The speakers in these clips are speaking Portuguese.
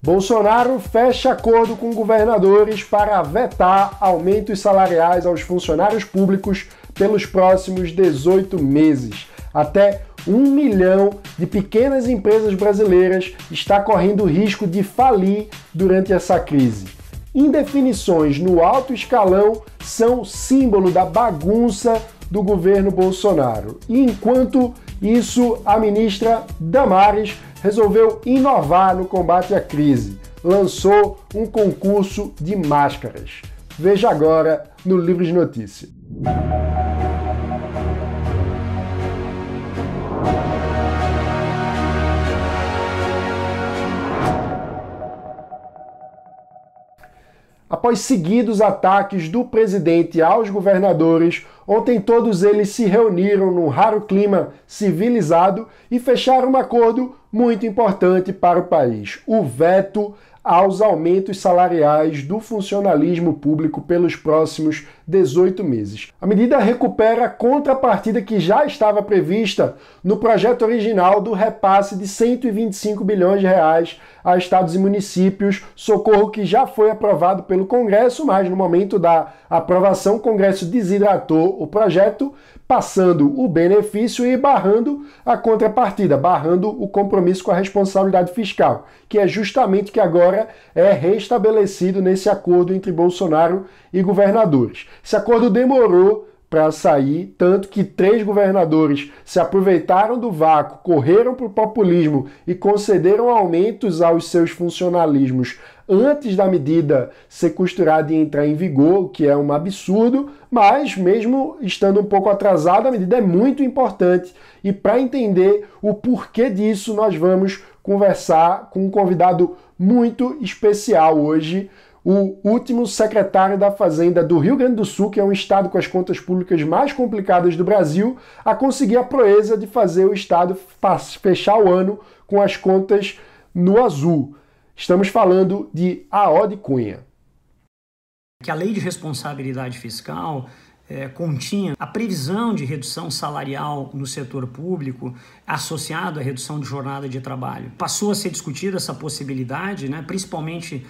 Bolsonaro fecha acordo com governadores para vetar aumentos salariais aos funcionários públicos pelos próximos 18 meses. Até 1 milhão de pequenas empresas brasileiras está correndo o risco de falir durante essa crise. Indefinições no alto escalão são símbolo da bagunça do governo Bolsonaro. E enquanto isso, a ministra Damares resolveu inovar no combate à crise. Lançou um concurso de máscaras. Veja agora no Livro de Notícia. Após seguidos ataques do presidente aos governadores, ontem todos eles se reuniram num raro clima civilizado e fecharam um acordo muito importante para o país: o veto aos aumentos salariais do funcionalismo público pelos próximos 18 meses. A medida recupera a contrapartida que já estava prevista no projeto original do repasse de 125 bilhões de reais a estados e municípios, socorro que já foi aprovado pelo Congresso, mas no momento da aprovação o Congresso desidratou o projeto, passando o benefício e barrando a contrapartida, barrando o compromisso com a responsabilidade fiscal, que é justamente o que agora é restabelecido nesse acordo entre Bolsonaro e governadores. Esse acordo demorou para sair, tanto que 3 governadores se aproveitaram do vácuo, correram para o populismo e concederam aumentos aos seus funcionalismos antes da medida ser costurada e entrar em vigor, o que é um absurdo, mas mesmo estando um pouco atrasada, a medida é muito importante. E para entender o porquê disso, nós vamos conversar com um convidado muito especial hoje, o último secretário da Fazenda do Rio Grande do Sul, que é um estado com as contas públicas mais complicadas do Brasil, a conseguir a proeza de fazer o estado fechar o ano com as contas no azul. Estamos falando de Aode Cunha. Que a Lei de Responsabilidade Fiscal continha a previsão de redução salarial no setor público associado à redução de jornada de trabalho. Passou a ser discutida essa possibilidade, principalmente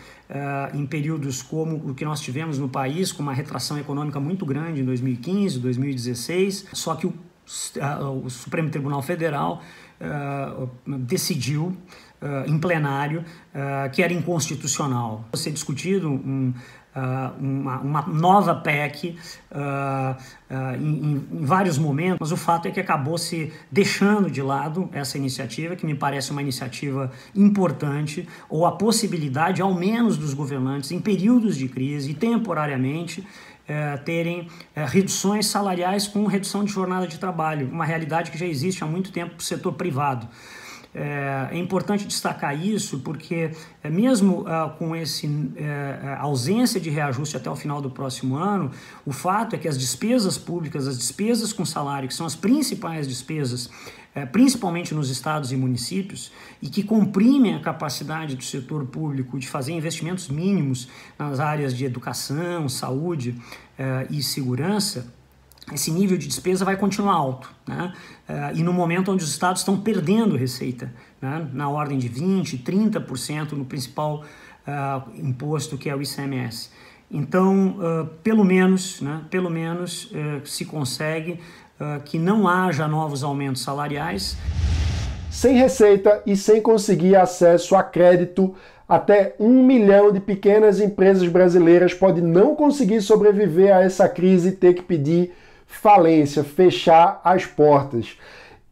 em períodos como o que nós tivemos no país, com uma retração econômica muito grande em 2015, 2016, só que o Supremo Tribunal Federal decidiu em plenário que era inconstitucional. Vai ser discutido uma nova PEC em vários momentos, mas o fato é que acabou se deixando de lado essa iniciativa, que me parece uma iniciativa importante, ou a possibilidade, ao menos, dos governantes, em períodos de crise e temporariamente, terem reduções salariais com redução de jornada de trabalho, uma realidade que já existe há muito tempo para o setor privado. É importante destacar isso porque mesmo com essa ausência de reajuste até o final do próximo ano, o fato é que as despesas públicas, as despesas com salário, que são as principais despesas, principalmente nos estados e municípios, e que comprimem a capacidade do setor público de fazer investimentos mínimos nas áreas de educação, saúde e segurança, esse nível de despesa vai continuar alto, e no momento onde os estados estão perdendo receita, na ordem de 20%, 30% no principal imposto, que é o ICMS. Então, pelo menos se consegue que não haja novos aumentos salariais. Sem receita e sem conseguir acesso a crédito, até 1 milhão de pequenas empresas brasileiras pode não conseguir sobreviver a essa crise e ter que pedir falência, fechar as portas.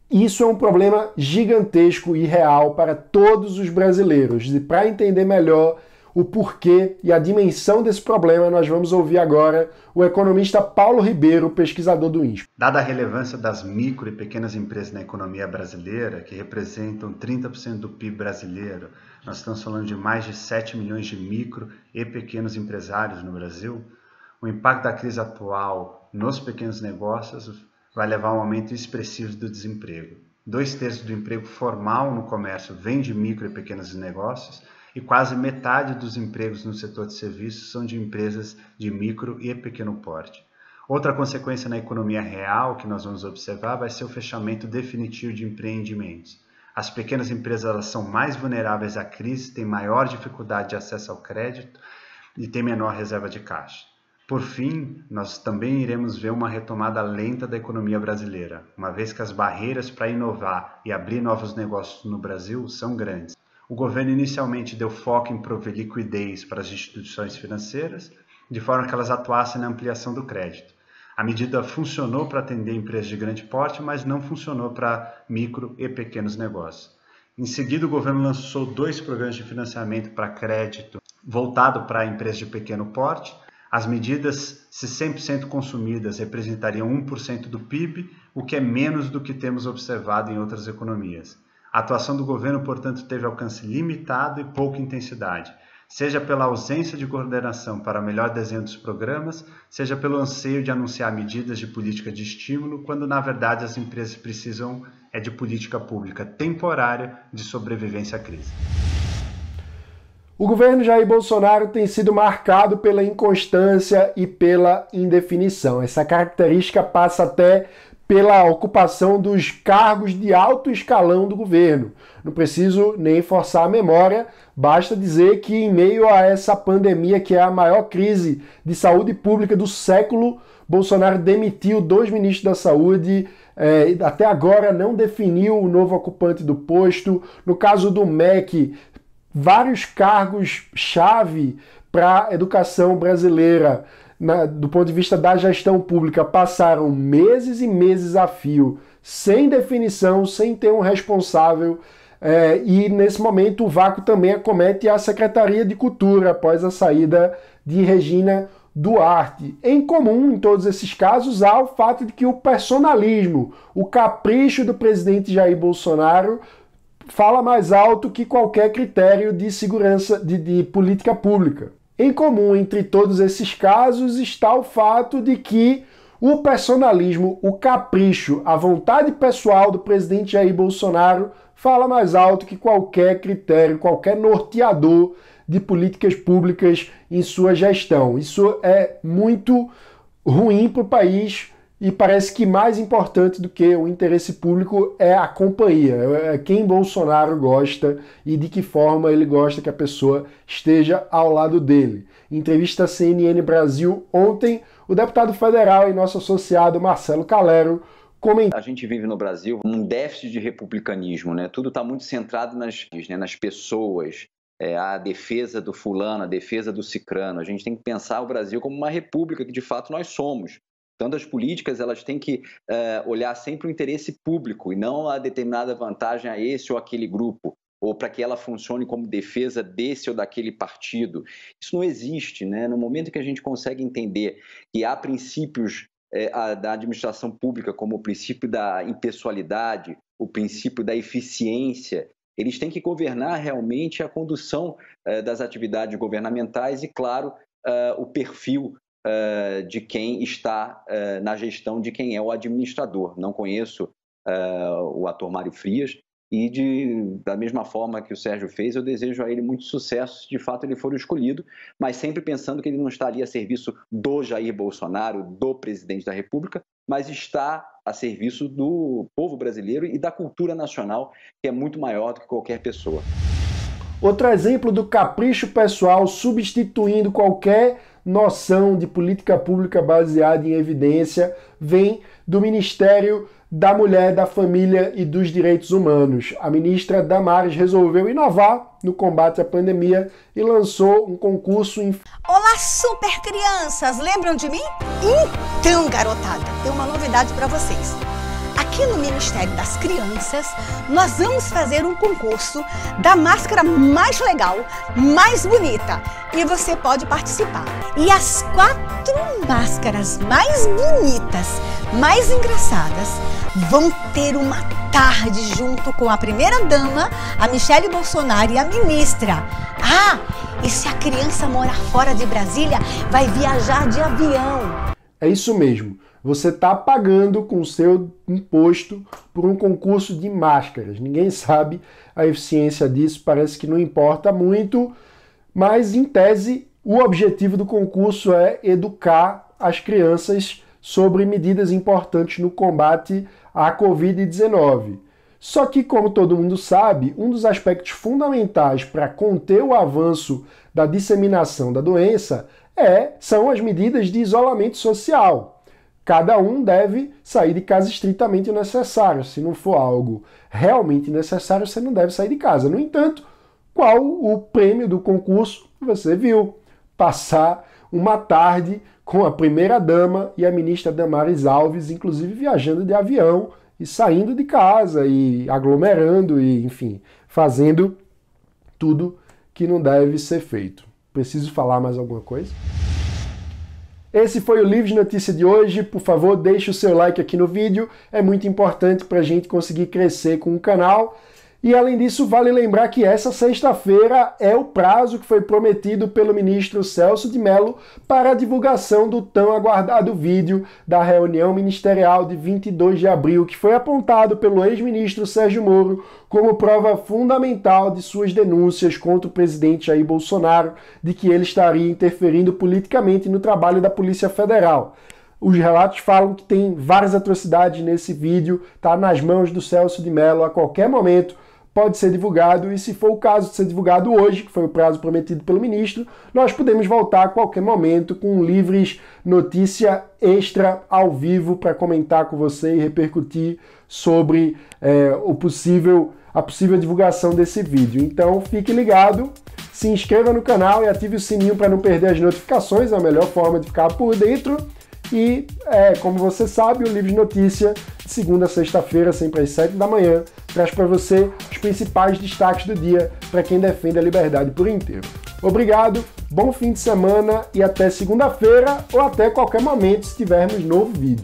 Isso é um problema gigantesco e real para todos os brasileiros. E para entender melhor o porquê e a dimensão desse problema, nós vamos ouvir agora o economista Paulo Ribeiro, pesquisador do INSPE. Dada a relevância das micro e pequenas empresas na economia brasileira, que representam 30% do PIB brasileiro, nós estamos falando de mais de 7 milhões de micro e pequenos empresários no Brasil, o impacto da crise atual nos pequenos negócios vai levar a um aumento expressivo do desemprego. 2/3 do emprego formal no comércio vem de micro e pequenos negócios e quase metade dos empregos no setor de serviços são de empresas de micro e pequeno porte. Outra consequência na economia real que nós vamos observar vai ser o fechamento definitivo de empreendimentos. As pequenas empresas elas são mais vulneráveis à crise, têm maior dificuldade de acesso ao crédito e têm menor reserva de caixa. Por fim, nós também iremos ver uma retomada lenta da economia brasileira, uma vez que as barreiras para inovar e abrir novos negócios no Brasil são grandes. O governo inicialmente deu foco em prover liquidez para as instituições financeiras, de forma que elas atuassem na ampliação do crédito. A medida funcionou para atender empresas de grande porte, mas não funcionou para micro e pequenos negócios. Em seguida, o governo lançou 2 programas de financiamento para crédito voltado para empresas de pequeno porte. As medidas, se 100% consumidas, representariam 1% do PIB, o que é menos do que temos observado em outras economias. A atuação do governo, portanto, teve alcance limitado e pouca intensidade, seja pela ausência de coordenação para melhor desenho dos programas, seja pelo anseio de anunciar medidas de política de estímulo, quando na verdade as empresas precisam de política pública temporária de sobrevivência à crise. O governo Jair Bolsonaro tem sido marcado pela inconstância e pela indefinição. Essa característica passa até pela ocupação dos cargos de alto escalão do governo. Não preciso nem forçar a memória, basta dizer que em meio a essa pandemia, que é a maior crise de saúde pública do século, Bolsonaro demitiu 2 ministros da saúde, até agora não definiu o novo ocupante do posto. No caso do MEC, vários cargos-chave para a educação brasileira, do ponto de vista da gestão pública, passaram meses e meses a fio, sem definição, sem ter um responsável, e nesse momento o vácuo também acomete a Secretaria de Cultura, após a saída de Regina Duarte. Em comum, em todos esses casos, há o fato de que o personalismo, o capricho do presidente Jair Bolsonaro fala mais alto que qualquer critério de segurança, de política pública. Em comum entre todos esses casos está o fato de que o personalismo, o capricho, a vontade pessoal do presidente Jair Bolsonaro fala mais alto que qualquer critério, qualquer norteador de políticas públicas em sua gestão. Isso é muito ruim para o país e parece que mais importante do que o interesse público é a companhia, é quem Bolsonaro gosta e de que forma ele gosta que a pessoa esteja ao lado dele. Em entrevista à CNN Brasil ontem, o deputado federal e nosso associado Marcelo Calero comentou. A gente vive no Brasil um déficit de republicanismo, né? Tudo está muito centrado nas pessoas, a defesa do fulano, a defesa do cicrano. A gente tem que pensar o Brasil como uma república que de fato nós somos. Então, as políticas elas têm que olhar sempre o interesse público e não a determinada vantagem a esse ou aquele grupo, ou para que ela funcione como defesa desse ou daquele partido. Isso não existe, né? No momento que a gente consegue entender que há princípios da administração pública, como o princípio da impessoalidade, o princípio da eficiência, eles têm que governar realmente a condução das atividades governamentais e, claro, o perfil de quem está na gestão, de quem é o administrador. Não conheço o ator Mário Frias e da mesma forma que o Sérgio fez, eu desejo a ele muito sucesso se de fato ele for o escolhido, mas sempre pensando que ele não estaria a serviço do Jair Bolsonaro, do presidente da República, mas está a serviço do povo brasileiro e da cultura nacional, que é muito maior do que qualquer pessoa. Outro exemplo do capricho pessoal substituindo qualquer noção de política pública baseada em evidência vem do Ministério da Mulher, da Família e dos Direitos Humanos. A ministra Damares resolveu inovar no combate à pandemia e lançou um concurso. Olá, super crianças! Lembram de mim? Então, garotada, tem uma novidade para vocês. Aqui no Ministério das Crianças, nós vamos fazer um concurso da máscara mais legal, mais bonita. E você pode participar. E as 4 máscaras mais bonitas, mais engraçadas, vão ter uma tarde junto com a primeira-dama, a Michele Bolsonaro e a ministra. E se a criança morar fora de Brasília, vai viajar de avião. É isso mesmo. Você está pagando com o seu imposto por um concurso de máscaras. Ninguém sabe a eficiência disso, parece que não importa muito, mas em tese o objetivo do concurso é educar as crianças sobre medidas importantes no combate à Covid-19. Só que, como todo mundo sabe, um dos aspectos fundamentais para conter o avanço da disseminação da doença são as medidas de isolamento social. Cada um deve sair de casa estritamente o necessário. Se não for algo realmente necessário, você não deve sair de casa. No entanto, qual o prêmio do concurso? Você viu. Passar uma tarde com a primeira-dama e a ministra Damares Alves, inclusive viajando de avião e saindo de casa e aglomerando e, enfim, fazendo tudo que não deve ser feito. Preciso falar mais alguma coisa? Esse foi o Livre de Notícia de hoje. Por favor, deixe o seu like aqui no vídeo. É muito importante para a gente conseguir crescer com o canal. E, além disso, vale lembrar que essa sexta-feira é o prazo que foi prometido pelo ministro Celso de Mello para a divulgação do tão aguardado vídeo da reunião ministerial de 22 de abril, que foi apontado pelo ex-ministro Sérgio Moro como prova fundamental de suas denúncias contra o presidente Jair Bolsonaro de que ele estaria interferindo politicamente no trabalho da Polícia Federal. Os relatos falam que tem várias atrocidades nesse vídeo, está nas mãos do Celso de Mello a qualquer momento. Pode ser divulgado, e se for o caso de ser divulgado hoje, que foi o prazo prometido pelo ministro, nós podemos voltar a qualquer momento com um Livres Notícia Extra ao vivo para comentar com você e repercutir sobre a possível divulgação desse vídeo. Então fique ligado, se inscreva no canal e ative o sininho para não perder as notificações, é a melhor forma de ficar por dentro. E, como você sabe, o Livre Notícia, de segunda a sexta-feira, sempre às 7 da manhã, traz para você os principais destaques do dia para quem defende a liberdade por inteiro. Obrigado, bom fim de semana e até segunda-feira ou até qualquer momento se tivermos novo vídeo.